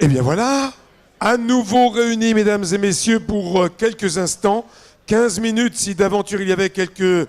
Et bien voilà, à nouveau réunis, mesdames et messieurs, pour quelques instants. 15 minutes, si d'aventure il y avait quelques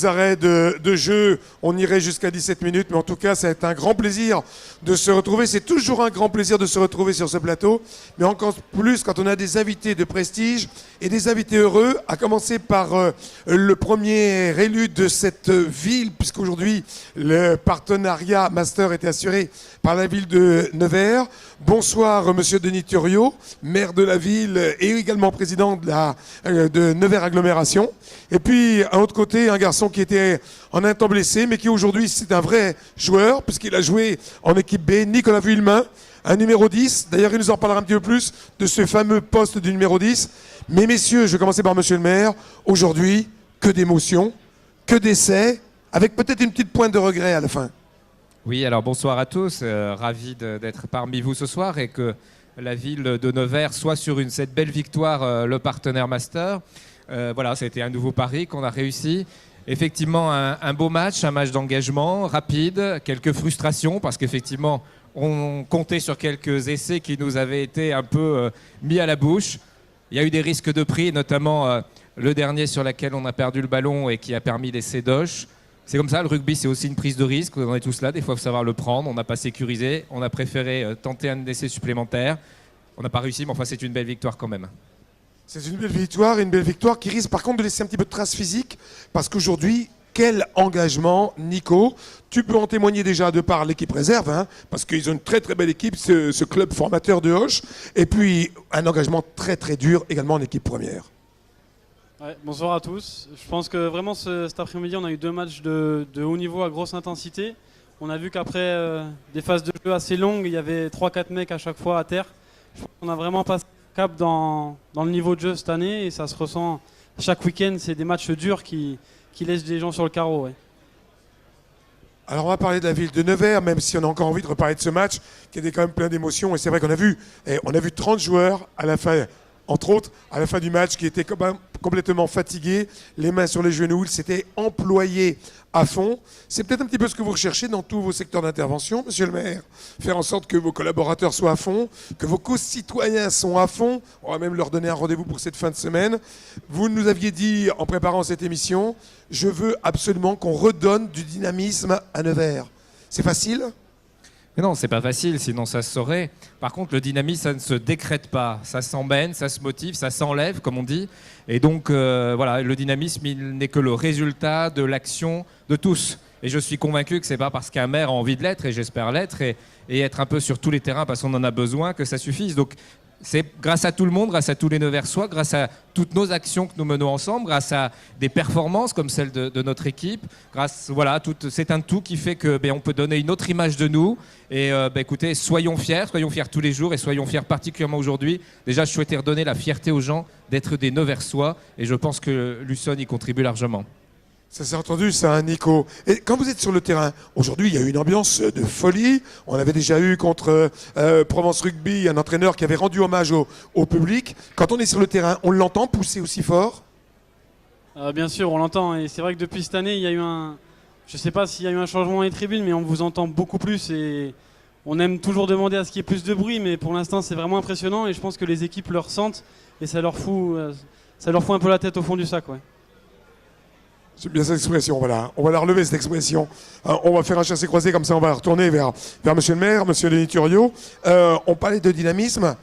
arrêts de jeu, on irait jusqu'à 17 minutes. Mais en tout cas, c'est un grand plaisir de se retrouver. C'est toujours un grand plaisir de se retrouver sur ce plateau. Mais encore plus quand on a des invités de prestige et des invités heureux, à commencer par le premier élu de cette ville, puisqu'aujourd'hui, le partenariat Master était assuré par la ville de Nevers. Bonsoir, monsieur Denis Thuriot, maire de la ville et également président de Nevers Agglomération. Et puis, à l'autre côté, un garçon qui était en un temps blessé, mais qui aujourd'hui, c'est un vrai joueur, puisqu'il a joué en équipe B, Nicolas Vuillemin, un numéro 10. D'ailleurs, il nous en parlera un petit peu plus de ce fameux poste du numéro 10. Mais messieurs, je vais commencer par monsieur le maire. Aujourd'hui, que d'émotions, que d'essais, avec peut-être une petite pointe de regret à la fin. Oui, alors bonsoir à tous, ravi d'être parmi vous ce soir et que la ville de Nevers soit sur cette belle victoire, le partenaire Master. Voilà, ça a été un nouveau pari qu'on a réussi. Effectivement, un beau match, un match d'engagement rapide, quelques frustrations parce qu'effectivement, on comptait sur quelques essais qui nous avaient été un peu mis à la bouche. Il y a eu des risques de prix, notamment le dernier sur lequel on a perdu le ballon et qui a permis l'essai d'Oche. C'est comme ça, le rugby, c'est aussi une prise de risque. On est tous là, des fois, il faut savoir le prendre. On n'a pas sécurisé, on a préféré tenter un essai supplémentaire. On n'a pas réussi, mais enfin, c'est une belle victoire quand même. C'est une belle victoire qui risque par contre de laisser un petit peu de traces physiques, parce qu'aujourd'hui, quel engagement, Nico. Tu peux en témoigner déjà de par l'équipe réserve, hein, parce qu'ils ont une très très belle équipe, ce club formateur de Hoche. Et puis, un engagement très très dur également en équipe première. Ouais, bonsoir à tous. Je pense que vraiment cet après-midi, on a eu 2 matchs de haut niveau à grosse intensité. On a vu qu'après des phases de jeu assez longues, il y avait 3-4 mecs à chaque fois à terre. Je pense qu'on a vraiment passé le cap dans le niveau de jeu cette année et ça se ressent chaque week-end. C'est des matchs durs qui laissent des gens sur le carreau. Ouais. Alors on va parler de la ville de Nevers, même si on a encore envie de reparler de ce match, qui était quand même plein d'émotions. Et c'est vrai qu'on a vu 30 joueurs à la fin. Entre autres, à la fin du match, qui était complètement fatigué, les mains sur les genoux, il s'était employé à fond. C'est peut-être un petit peu ce que vous recherchez dans tous vos secteurs d'intervention, monsieur le maire. Faire en sorte que vos collaborateurs soient à fond, que vos co-citoyens sont à fond. On va même leur donner un rendez-vous pour cette fin de semaine. Vous nous aviez dit, en préparant cette émission, je veux absolument qu'on redonne du dynamisme à Nevers. C'est facile ? Mais non, c'est pas facile, sinon ça se saurait. Par contre, le dynamisme, ça ne se décrète pas. Ça s'emmène, ça se motive, ça s'enlève, comme on dit. Et donc, voilà, le dynamisme, il n'est que le résultat de l'action de tous. Et je suis convaincu que c'est pas parce qu'un maire a envie de l'être, et j'espère l'être, et être un peu sur tous les terrains parce qu'on en a besoin, que ça suffise. Donc, c'est grâce à tout le monde, grâce à tous les Neversois, grâce à toutes nos actions que nous menons ensemble, grâce à des performances comme celle de notre équipe, c'est un tout qui fait que on peut donner une autre image de nous. Et écoutez, soyons fiers tous les jours et soyons fiers particulièrement aujourd'hui. Déjà, je souhaitais redonner la fierté aux gens d'être des Neversois et je pense que Luçon y contribue largement. Ça s'est entendu, ça, hein, Nico. Et quand vous êtes sur le terrain, aujourd'hui, il y a eu une ambiance de folie. On avait déjà eu contre Provence Rugby un entraîneur qui avait rendu hommage au public. Quand on est sur le terrain, on l'entend pousser aussi fort ? Bien sûr, on l'entend. Et c'est vrai que depuis cette année, il y a eu je ne sais pas s'il y a eu un changement dans les tribunes, mais on vous entend beaucoup plus. Et on aime toujours demander à ce qu'il y ait plus de bruit, mais pour l'instant, c'est vraiment impressionnant. Et je pense que les équipes le ressentent et ça leur fout un peu la tête au fond du sac. Ouais. C'est bien cette expression, voilà. On va la relever, cette expression. On va faire un chassé-croisé, comme ça on va retourner vers monsieur le maire, monsieur Denis Thuriot. On parlait de dynamisme.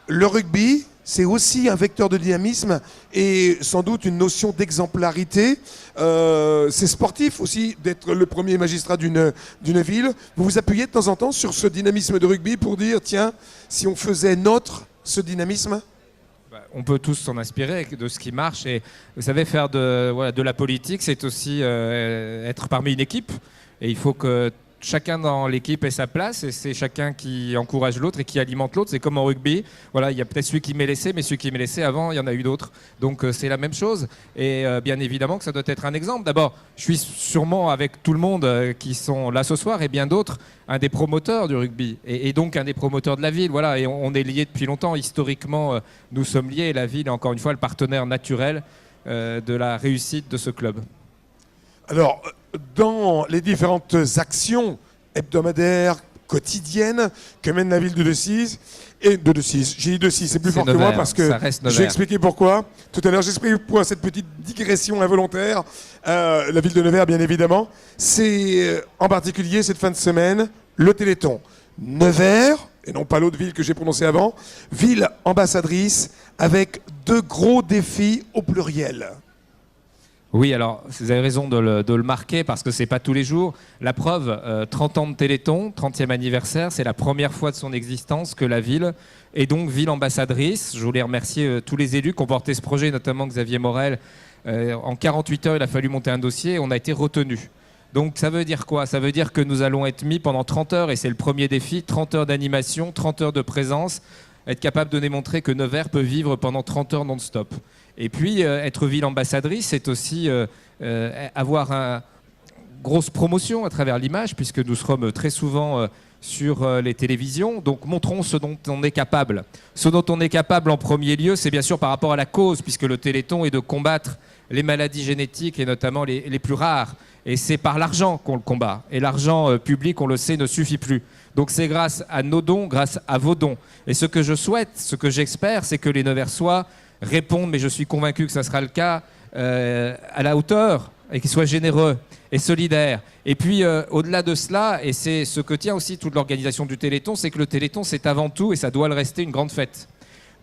Le rugby, c'est aussi un vecteur de dynamisme et sans doute une notion d'exemplarité. C'est sportif aussi d'être le premier magistrat d'une ville. Vous vous appuyez de temps en temps sur ce dynamisme de rugby pour dire, tiens, si on faisait nôtre ce dynamisme ? On peut tous s'en inspirer de ce qui marche. Et vous savez, faire de la politique, c'est aussi être parmi une équipe. Et il faut que chacun dans l'équipe ait sa place. Et c'est chacun qui encourage l'autre et qui alimente l'autre. C'est comme en rugby. Voilà, il y a peut-être celui qui m'est laissé, mais celui qui m'est laissé avant, il y en a eu d'autres. Donc c'est la même chose. Et bien évidemment que ça doit être un exemple. D'abord, je suis sûrement avec tout le monde qui sont là ce soir et bien d'autres, un des promoteurs du rugby et donc un des promoteurs de la ville. Voilà, et on est liés depuis longtemps. Historiquement, nous sommes liés et la ville est encore une fois le partenaire naturel de la réussite de ce club. Alors, dans les différentes actions hebdomadaires, quotidienne que mène la ville de Decize. Et de Decize, j'ai dit Decize, c'est plus C'est fort que moi Nevers, parce que ça reste j'ai Nevers. expliqué pourquoi. Tout à l'heure, j'ai expliqué pourquoi cette petite digression involontaire. La ville de Nevers, bien évidemment. C'est en particulier cette fin de semaine, le Téléthon. Nevers, et non pas l'autre ville que j'ai prononcée avant, ville ambassadrice avec 2 gros défis au pluriel. Oui, alors vous avez raison de le marquer parce que c'est pas tous les jours. La preuve, 30 ans de Téléthon, 30e anniversaire, c'est la première fois de son existence que la ville est donc ville ambassadrice. Je voulais remercier tous les élus qui ont porté ce projet, notamment Xavier Morel. En 48 heures, il a fallu monter un dossier et on a été retenu. Donc ça veut dire quoi? Ça veut dire que nous allons être mis pendant 30 heures, et c'est le premier défi, 30 heures d'animation, 30 heures de présence, être capable de démontrer que Nevers peut vivre pendant 30 heures non-stop. Et puis, être ville ambassadrice, c'est aussi avoir une grosse promotion à travers l'image, puisque nous serons très souvent sur les télévisions. Donc, montrons ce dont on est capable. Ce dont on est capable en premier lieu, c'est bien sûr par rapport à la cause, puisque le Téléthon est de combattre les maladies génétiques, et notamment les plus rares. Et c'est par l'argent qu'on le combat. Et l'argent public, on le sait, ne suffit plus. Donc c'est grâce à nos dons, grâce à vos dons. Et ce que je souhaite, ce que j'espère, c'est que les Neversois répondent, mais je suis convaincu que ça sera le cas, à la hauteur, et qu'ils soient généreux et solidaires. Et puis, au-delà de cela, et c'est ce que tient aussi toute l'organisation du Téléthon, c'est que le Téléthon, c'est avant tout, et ça doit le rester, une grande fête.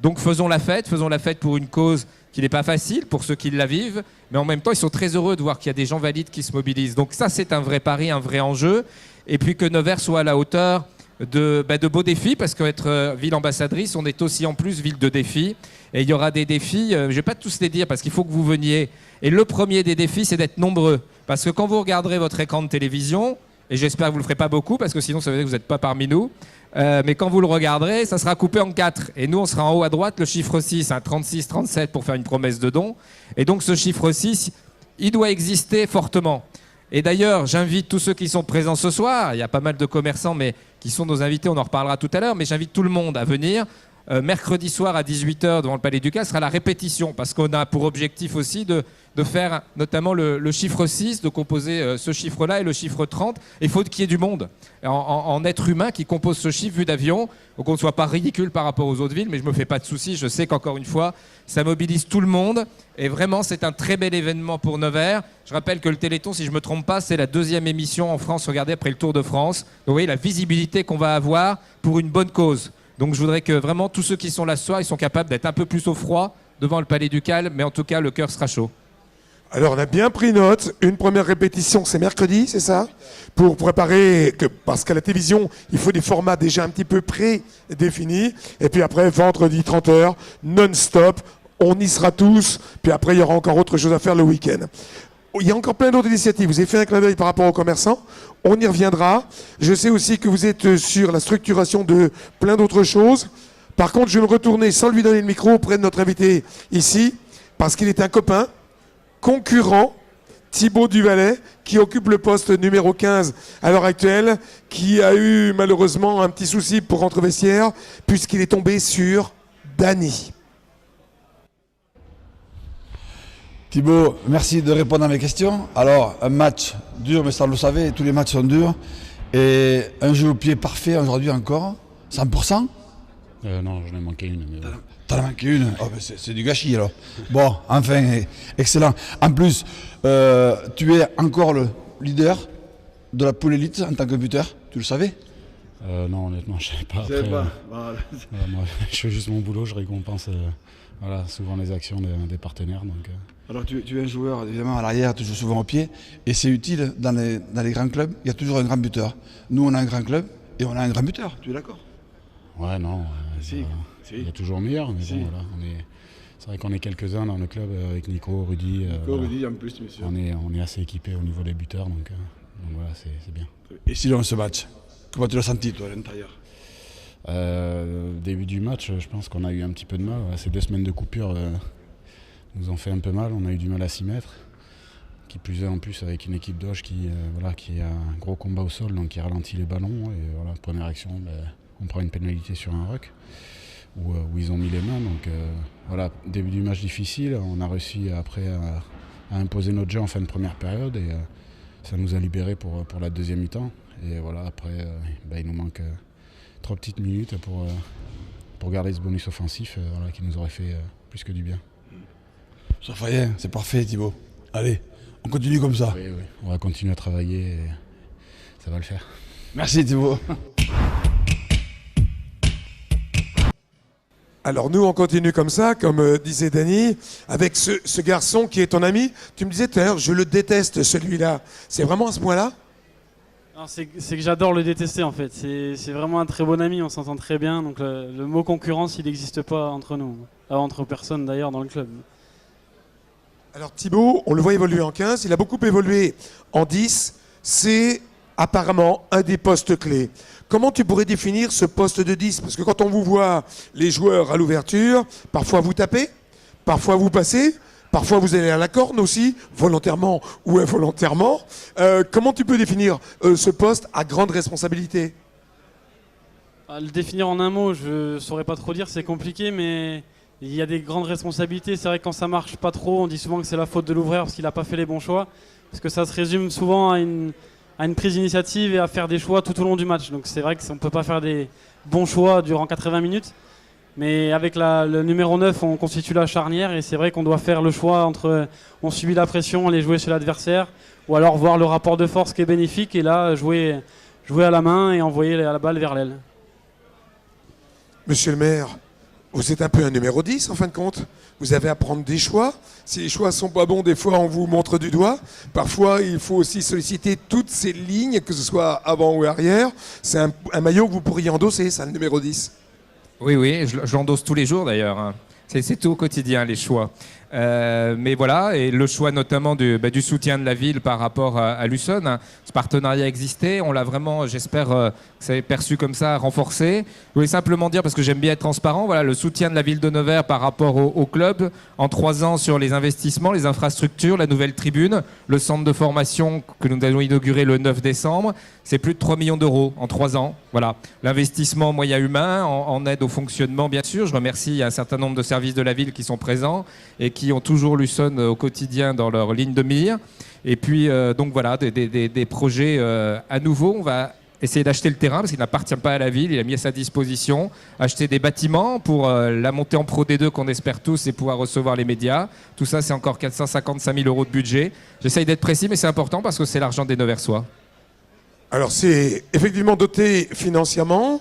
Donc faisons la fête pour une cause qui n'est pas facile pour ceux qui la vivent, mais en même temps, ils sont très heureux de voir qu'il y a des gens valides qui se mobilisent. Donc ça, c'est un vrai pari, un vrai enjeu. Et puis que Nevers soit à la hauteur de beaux défis, parce qu'être ville ambassadrice, on est aussi en plus ville de défis. Et il y aura des défis, je ne vais pas tous les dire, parce qu'il faut que vous veniez. Et le premier des défis, c'est d'être nombreux. Parce que quand vous regarderez votre écran de télévision, et j'espère que vous ne le ferez pas beaucoup, parce que sinon ça veut dire que vous n'êtes pas parmi nous, mais quand vous le regarderez, ça sera coupé en 4. Et nous, on sera en haut à droite, le chiffre 6, 36, 37 pour faire une promesse de don. Et donc ce chiffre 6, il doit exister fortement. Et d'ailleurs, j'invite tous ceux qui sont présents ce soir, il y a pas mal de commerçants mais qui sont nos invités, on en reparlera tout à l'heure, mais j'invite tout le monde à venir. Mercredi soir à 18h devant le Palais du Cas sera la répétition, parce qu'on a pour objectif aussi de faire notamment le chiffre 6, de composer ce chiffre-là et le chiffre 30. Il faut qu'il y ait du monde en être humain qui compose ce chiffre vu d'avion, donc on ne soit pas ridicule par rapport aux autres villes, mais je ne me fais pas de soucis, je sais qu'encore une fois, ça mobilise tout le monde, et vraiment c'est un très bel événement pour Nevers. Je rappelle que le Téléthon, si je ne me trompe pas, c'est la 2e émission en France, regardez, après le Tour de France. Donc vous voyez la visibilité qu'on va avoir pour une bonne cause. Donc je voudrais que vraiment tous ceux qui sont là ce soir, ils sont capables d'être un peu plus au froid devant le Palais du Calme, mais en tout cas le cœur sera chaud. Alors on a bien pris note, une première répétition c'est mercredi, c'est ça? Pour préparer, parce qu'à la télévision il faut des formats déjà un petit peu prédéfinis, et puis après vendredi 30h, non-stop, on y sera tous, puis après il y aura encore autre chose à faire le week-end. Il y a encore plein d'autres initiatives, vous avez fait un clin d'œil par rapport aux commerçants, on y reviendra. Je sais aussi que vous êtes sur la structuration de plein d'autres choses. Par contre je vais me retourner sans lui donner le micro auprès de notre invité ici, parce qu'il est un copain, concurrent, Thibaut Duvalet, qui occupe le poste numéro 15 à l'heure actuelle, qui a eu malheureusement un petit souci pour rentrer au vestiaire, puisqu'il est tombé sur Dany. Thibaut, merci de répondre à mes questions. Alors, un match dur, mais ça, on le savait, tous les matchs sont durs. Et un jeu au pied parfait aujourd'hui encore, 100%. Non, j'en ai manqué une. Mais T'en as manqué une. Oh, ben c'est du gâchis alors. Bon, enfin, excellent. En plus, tu es encore le leader de la poule élite en tant que buteur. Tu le savais? non, honnêtement, je ne savais pas. Après, moi, je fais juste mon boulot, je récompense souvent les actions des partenaires. Donc, Alors tu es un joueur, évidemment, à l'arrière, tu joues souvent au pied. Et c'est utile dans les grands clubs. Il y a toujours un grand buteur. Nous, on a un grand club et on a un grand buteur. Tu es d'accord? Ouais, non. Si. Il y a toujours meilleur, mais Si. bon, voilà. C'est vrai qu'on est quelques-uns dans le club avec Nico, Rudy. Rudy, en plus, monsieur. On est assez équipés au niveau des buteurs, donc voilà, c'est bien. Et sinon, ce match, comment tu l'as senti, toi, à l'intérieur? Début du match, je pense qu'on a eu un petit peu de mal. Ces 2 semaines de coupure nous ont fait un peu mal. On a eu du mal à s'y mettre. Qui plus est en plus avec une équipe d'Auch qui a un gros combat au sol, donc qui ralentit les ballons. Et voilà, première action, on prend une pénalité sur un ruck où ils ont mis les mains. Donc voilà, début du match difficile. On a réussi après à imposer notre jeu en fin de première période. Et ça nous a libérés pour la deuxième mi-temps. Et voilà, après, il nous manque 3 petites minutes pour garder ce bonus offensif qui nous aurait fait plus que du bien. Safayen, c'est parfait Thibaut. Allez, on continue comme ça. Oui, on va continuer à travailler et ça va le faire. Merci Thibaut. Alors nous, on continue comme ça, comme disait Dany, avec ce garçon qui est ton ami. Tu me disais tout à l'heure, je le déteste celui-là. C'est vraiment à ce point-là? Non, c'est que j'adore le détester en fait. C'est vraiment un très bon ami, on s'entend très bien. Donc le mot concurrence, il n'existe pas entre nous. Entre personnes d'ailleurs dans le club. Alors Thibaut, on le voit évoluer en 15, il a beaucoup évolué en 10. C'est apparemment un des postes clés. Comment tu pourrais définir ce poste de 10? Parce que quand on vous voit, les joueurs à l'ouverture, parfois vous tapez, parfois vous passez, parfois vous allez à la corne aussi, volontairement ou involontairement. Comment tu peux définir ce poste à grande responsabilité? Le définir en un mot, je ne saurais pas trop dire, c'est compliqué, mais il y a des grandes responsabilités. C'est vrai que quand ça marche pas trop, on dit souvent que c'est la faute de l'ouvreur parce qu'il n'a pas fait les bons choix. Parce que ça se résume souvent à une prise d'initiative et à faire des choix tout au long du match. Donc c'est vrai qu'on ne peut pas faire des bons choix durant 80 minutes. Mais avec le numéro 9, on constitue la charnière et c'est vrai qu'on doit faire le choix entre on subit la pression, aller jouer sur l'adversaire ou alors voir le rapport de force qui est bénéfique et là jouer à la main et envoyer la balle vers l'aile. Monsieur le maire, vous êtes un peu un numéro 10 en fin de compte. Vous avez à prendre des choix. Si les choix sont pas bons, des fois on vous montre du doigt. Parfois il faut aussi solliciter toutes ces lignes, que ce soit avant ou arrière. C'est un maillot que vous pourriez endosser, ça, le numéro 10. Oui, je l'endosse tous les jours d'ailleurs, hein. C'est tout au quotidien, les choix. Mais voilà, et le choix notamment du soutien de la ville par rapport à Luçon, hein. Ce partenariat existait, on l'a vraiment, j'espère, que ça est perçu comme ça, renforcé. Je voulais simplement dire, parce que j'aime bien être transparent, voilà, le soutien de la ville de Nevers par rapport au club, en 3 ans sur les investissements, les infrastructures, la nouvelle tribune, le centre de formation que nous allons inaugurer le 9 décembre, c'est plus de 3 millions d'euros en 3 ans. Voilà. L'investissement en moyens humains, en aide au fonctionnement, bien sûr. Je remercie un certain nombre de services de la ville qui sont présents et qui ont toujours Luçon au quotidien dans leur ligne de mire. Et puis, donc voilà, des projets à nouveau. On va essayer d'acheter le terrain parce qu'il n'appartient pas à la ville. Il a mis à sa disposition, acheter des bâtiments pour la montée en Pro D2 qu'on espère tous et pouvoir recevoir les médias. Tout ça, c'est encore 455 000 euros de budget. J'essaye d'être précis, mais c'est important parce que c'est l'argent des Neversois. Alors c'est effectivement doté financièrement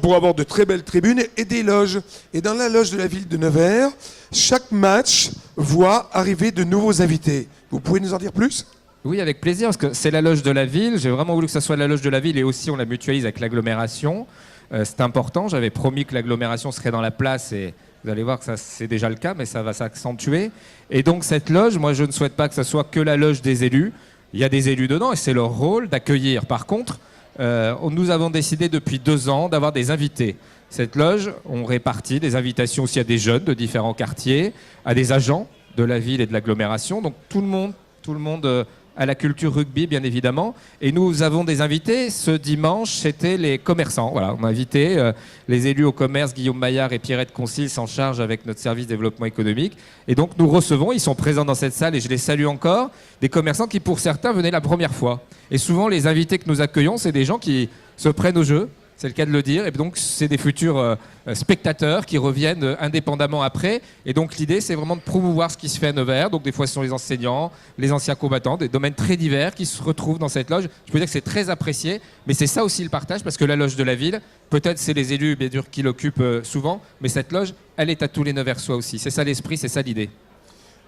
pour avoir de très belles tribunes et des loges. Et dans la loge de la ville de Nevers, chaque match voit arriver de nouveaux invités. Vous pouvez nous en dire plus ? Oui, avec plaisir, parce que c'est la loge de la ville. J'ai vraiment voulu que ça soit la loge de la ville et aussi on la mutualise avec l'agglomération. C'est important, j'avais promis que l'agglomération serait dans la place et vous allez voir que ça, c'est déjà le cas, mais ça va s'accentuer. Et donc cette loge, moi je ne souhaite pas que ça soit que la loge des élus. Il y a des élus dedans et c'est leur rôle d'accueillir. Par contre, nous avons décidé depuis 2 ans d'avoir des invités. Cette loge, on répartit des invitations aussi à des jeunes de différents quartiers, à des agents de la ville et de l'agglomération. Donc tout le monde à la culture rugby, bien évidemment. Et nous avons des invités. Ce dimanche, c'était les commerçants. Voilà, on a invité les élus au commerce, Guillaume Maillard et Pierrette Concile, en charge avec notre service développement économique. Et donc, nous recevons, ils sont présents dans cette salle et je les salue encore, des commerçants qui, pour certains, venaient la première fois. Et souvent, les invités que nous accueillons, c'est des gens qui se prennent au jeu. C'est le cas de le dire. Et donc, c'est des futurs spectateurs qui reviennent indépendamment après. Et donc, l'idée, c'est vraiment de promouvoir ce qui se fait à Nevers. Donc, des fois, ce sont les enseignants, les anciens combattants, des domaines très divers qui se retrouvent dans cette loge. Je peux dire que c'est très apprécié. Mais c'est ça aussi le partage, parce que la loge de la ville, peut-être c'est les élus, bien sûr, qui l'occupent souvent. Mais cette loge, elle est à tous les Neversois aussi. C'est ça l'esprit, c'est ça l'idée.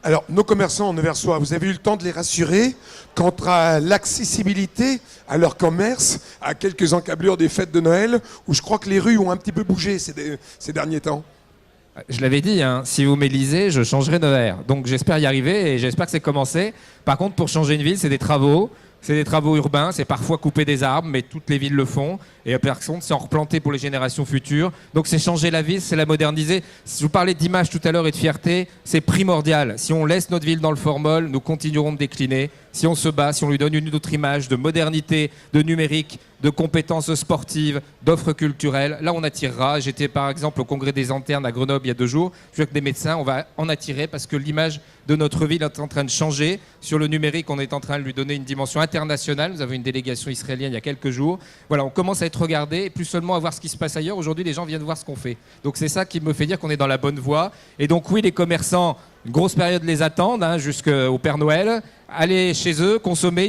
Alors, nos commerçants neversois, vous avez eu le temps de les rassurer quant à l'accessibilité à leur commerce, à quelques encablures des fêtes de Noël, où je crois que les rues ont un petit peu bougé ces derniers temps. Je l'avais dit, hein, si vous m'élisez, je changerai Nevers. Donc j'espère y arriver et j'espère que c'est commencé. Par contre, pour changer une ville, c'est des travaux. C'est des travaux urbains, c'est parfois couper des arbres, mais toutes les villes le font. Et par contre, c'est en replanter pour les générations futures. Donc c'est changer la ville, c'est la moderniser. Si je vous parlais d'image tout à l'heure et de fierté, c'est primordial. Si on laisse notre ville dans le formol, nous continuerons de décliner. si on se bat, si on lui donne une autre image de modernité, de numérique, de compétences sportives, d'offres culturelles, là on attirera. J'étais par exemple au congrès des internes à Grenoble il y a 2 jours. Je vois que des médecins, on va en attirer parce que l'image de notre ville est en train de changer. Sur le numérique, on est en train de lui donner une dimension internationale. Nous avons une délégation israélienne il y a quelques jours. Voilà, on commence à être regardé et plus seulement à voir ce qui se passe ailleurs. Aujourd'hui, les gens viennent voir ce qu'on fait. Donc c'est ça qui me fait dire qu'on est dans la bonne voie. Et donc oui, les commerçants, une grosse période les attendent, jusqu'au Père Noël. Allez chez eux, consommer,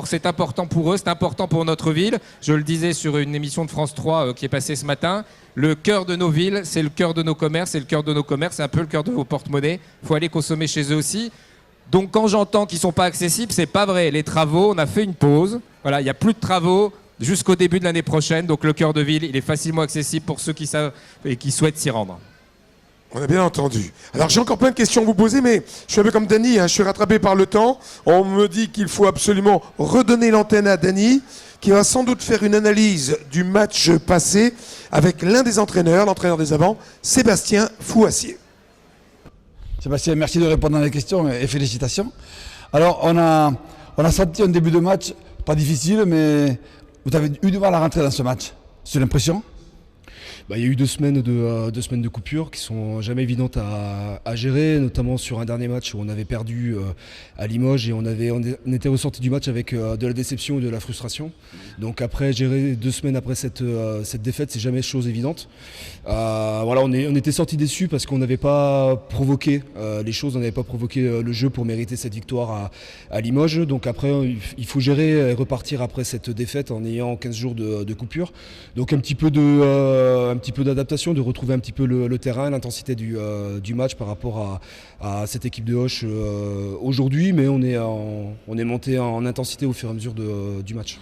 c'est important pour eux, c'est important pour notre ville. Je le disais sur une émission de France 3 qui est passée ce matin, le cœur de nos villes, c'est le cœur de nos commerces, et le cœur de nos commerces, c'est un peu le cœur de vos porte-monnaies. Il faut aller consommer chez eux aussi. Donc quand j'entends qu'ils ne sont pas accessibles, c'est pas vrai. Les travaux, on a fait une pause. Voilà, il n'y a plus de travaux jusqu'au début de l'année prochaine. Donc le cœur de ville, il est facilement accessible pour ceux qui savent et qui souhaitent s'y rendre. On a bien entendu. Alors j'ai encore plein de questions à vous poser, mais je suis un peu comme Dany, je suis rattrapé par le temps. On me dit qu'il faut absolument redonner l'antenne à Dany, qui va sans doute faire une analyse du match passé avec l'un des entraîneurs, l'entraîneur des avants, Sébastien Fouassier. Sébastien, merci de répondre à les questions et félicitations. Alors on a senti un début de match pas difficile, mais vous avez eu du mal à rentrer dans ce match. C'est l'impression ? Il y a eu 2 semaines de coupure qui sont jamais évidentes à gérer, notamment sur un dernier match où on avait perdu à Limoges et on était ressorti du match avec de la déception et de la frustration. Donc après, gérer 2 semaines après cette défaite, c'est jamais chose évidente. On était sortis déçus parce qu'on n'avait pas provoqué les choses, on n'avait pas provoqué le jeu pour mériter cette victoire à Limoges. Donc après, il faut gérer et repartir après cette défaite en ayant 15 jours de coupure. Donc un petit peu d'adaptation, de retrouver un petit peu le terrain, l'intensité du match par rapport à cette équipe de Auch aujourd'hui, mais on est monté en intensité au fur et à mesure du match.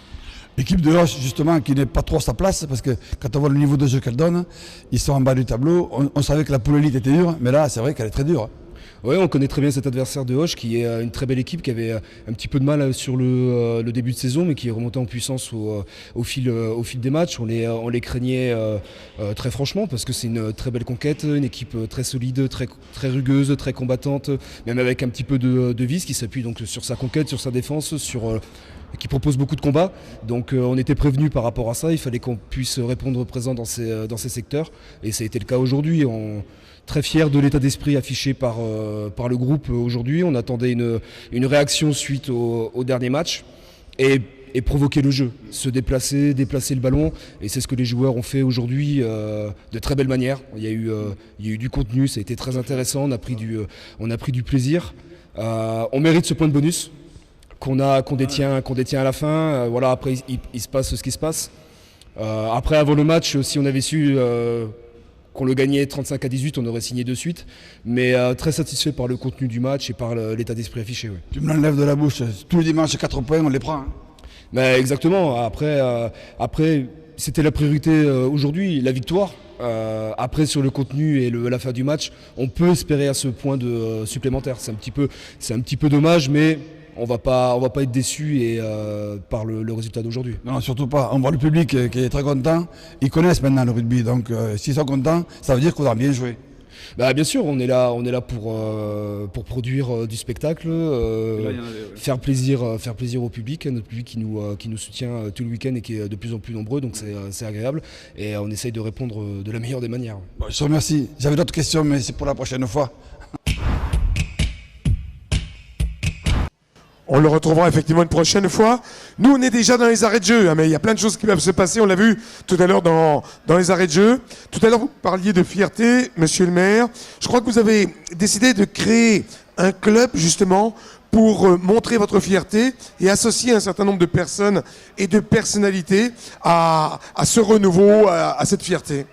L'équipe de Auch, justement, qui n'est pas trop à sa place, parce que quand on voit le niveau de jeu qu'elle donne, ils sont en bas du tableau. On savait que la poule élite était dure, mais là, c'est vrai qu'elle est très dure. Oui, on connaît très bien cet adversaire de Auch, qui est une très belle équipe, qui avait un petit peu de mal sur le début de saison, mais qui est remonté en puissance au fil des matchs. On les craignait très franchement, parce que c'est une très belle conquête, une équipe très solide, très, très rugueuse, très combattante, même avec un petit peu de vis, qui s'appuie donc sur sa conquête, sur sa défense, qui propose beaucoup de combats. Donc on était prévenus par rapport à ça, il fallait qu'on puisse répondre présent dans ces secteurs, et ça a été le cas aujourd'hui. Très fier de l'état d'esprit affiché par le groupe aujourd'hui. On attendait une réaction suite au dernier match et provoquer le jeu, se déplacer le ballon, et c'est ce que les joueurs ont fait aujourd'hui de très belle manière. Il y a eu du contenu, ça a été très intéressant, on a pris du plaisir. On mérite ce point de bonus qu'on détient à la fin. Après il se passe ce qui se passe. Après, avant le match, si on avait su qu'on le gagnait 35-18, on aurait signé de suite. Mais très satisfait par le contenu du match et par l'état d'esprit affiché. Oui. Tu me l'enlèves de la bouche. Tous les dimanches, 4 points, on les prend. Exactement. Après, c'était la priorité aujourd'hui, la victoire. Après, sur le contenu et la fin du match, on peut espérer à ce point supplémentaire. C'est un petit peu dommage, mais on va pas être déçu par le résultat d'aujourd'hui. Non, surtout pas. On voit le public qui est très content. Ils connaissent maintenant le rugby, donc s'ils sont contents, ça veut dire qu'on a bien joué. Bien sûr, on est là pour produire du spectacle, faire plaisir au public, notre public qui nous soutient tout le week-end et qui est de plus en plus nombreux, donc c'est agréable, et on essaye de répondre de la meilleure des manières. Bon, je te remercie. J'avais d'autres questions, mais c'est pour la prochaine fois. On le retrouvera effectivement une prochaine fois. Nous, on est déjà dans les arrêts de jeu, mais il y a plein de choses qui peuvent se passer. On l'a vu tout à l'heure dans les arrêts de jeu. Tout à l'heure, vous parliez de fierté, monsieur le maire. Je crois que vous avez décidé de créer un club, justement, pour montrer votre fierté et associer un certain nombre de personnes et de personnalités à ce renouveau, à cette fierté.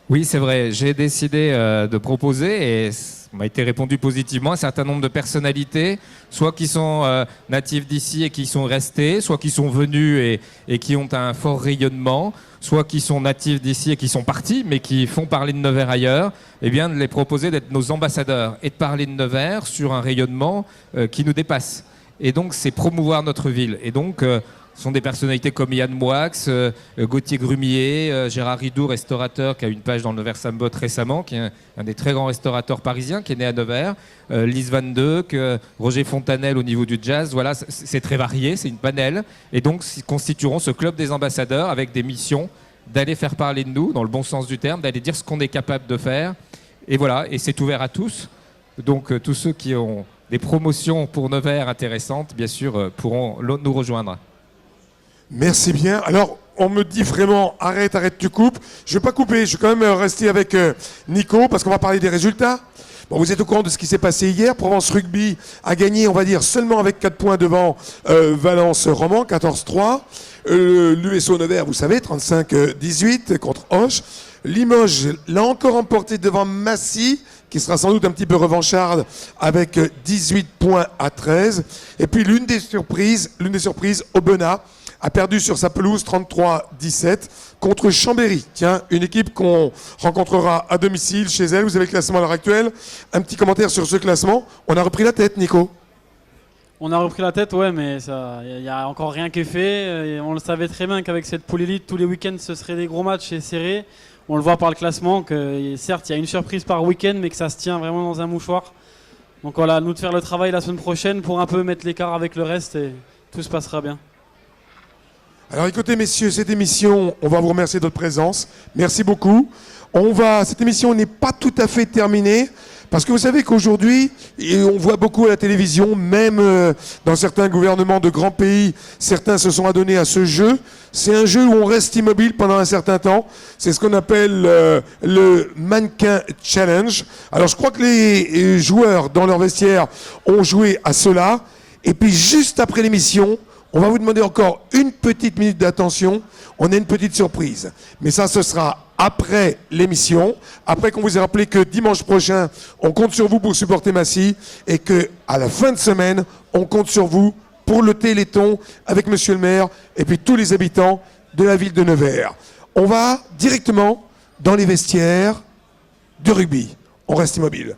Oui, c'est vrai. J'ai décidé de proposer, et on m'a été répondu positivement, un certain nombre de personnalités, soit qui sont natives d'ici et qui sont restées, soit qui sont venus et qui ont un fort rayonnement, soit qui sont natifs d'ici et qui sont partis, mais qui font parler de Nevers ailleurs, et bien de les proposer d'être nos ambassadeurs et de parler de Nevers sur un rayonnement qui nous dépasse. Et donc, c'est promouvoir notre ville. Et donc, Ce sont des personnalités comme Yann Moix, Gauthier Grumier, Gérard Ridou, restaurateur, qui a une page dans le Nevers Sambot récemment, qui est un des très grands restaurateurs parisiens, qui est né à Nevers, Lise Van Deuk, Roger Fontanel au niveau du jazz. Voilà, c'est très varié, c'est une panel. Et donc, ils constitueront ce club des ambassadeurs avec des missions d'aller faire parler de nous, dans le bon sens du terme, d'aller dire ce qu'on est capable de faire. Et voilà, et c'est ouvert à tous. Donc, tous ceux qui ont des promotions pour Nevers intéressantes, bien sûr, pourront nous rejoindre. Merci bien. Alors, on me dit vraiment, arrête, tu coupes. Je ne vais pas couper, je vais quand même rester avec Nico, parce qu'on va parler des résultats. Bon, vous êtes au courant de ce qui s'est passé hier. Provence Rugby a gagné, on va dire, seulement avec 4 points devant Valence Roman, 14-3. L'USO Nevers, vous savez, 35-18 contre Auch. Limoges l'a encore emporté devant Massy, qui sera sans doute un petit peu revancharde avec 18 points à 13. Et puis l'une des surprises, Aubenas a perdu sur sa pelouse 33-17 contre Chambéry. Tiens, une équipe qu'on rencontrera à domicile chez elle. Vous avez le classement à l'heure actuelle. Un petit commentaire sur ce classement. On a repris la tête, Nico. On a repris la tête, ouais, mais il n'y a encore rien qui est fait. Et on le savait très bien qu'avec cette poule élite, tous les week-ends, ce seraient des gros matchs et serrés. On le voit par le classement que certes, il y a une surprise par week-end, mais que ça se tient vraiment dans un mouchoir. Donc voilà, nous de faire le travail la semaine prochaine pour un peu mettre l'écart avec le reste et tout se passera bien. Alors écoutez messieurs, cette émission, on va vous remercier de votre présence. Merci beaucoup. Cette émission n'est pas tout à fait terminée. Parce que vous savez qu'aujourd'hui, et on voit beaucoup à la télévision, même dans certains gouvernements de grands pays, certains se sont adonnés à ce jeu. C'est un jeu où on reste immobile pendant un certain temps. C'est ce qu'on appelle le Mannequin Challenge. Alors je crois que les joueurs dans leur vestiaire ont joué à cela. Et puis juste après l'émission, on va vous demander encore une petite minute d'attention. On a une petite surprise. Mais ça, ce sera après l'émission, après qu'on vous ait rappelé que dimanche prochain, on compte sur vous pour supporter Massy et qu'à la fin de semaine, on compte sur vous pour le Téléthon avec monsieur le maire et puis tous les habitants de la ville de Nevers. On va directement dans les vestiaires de rugby. On reste immobile.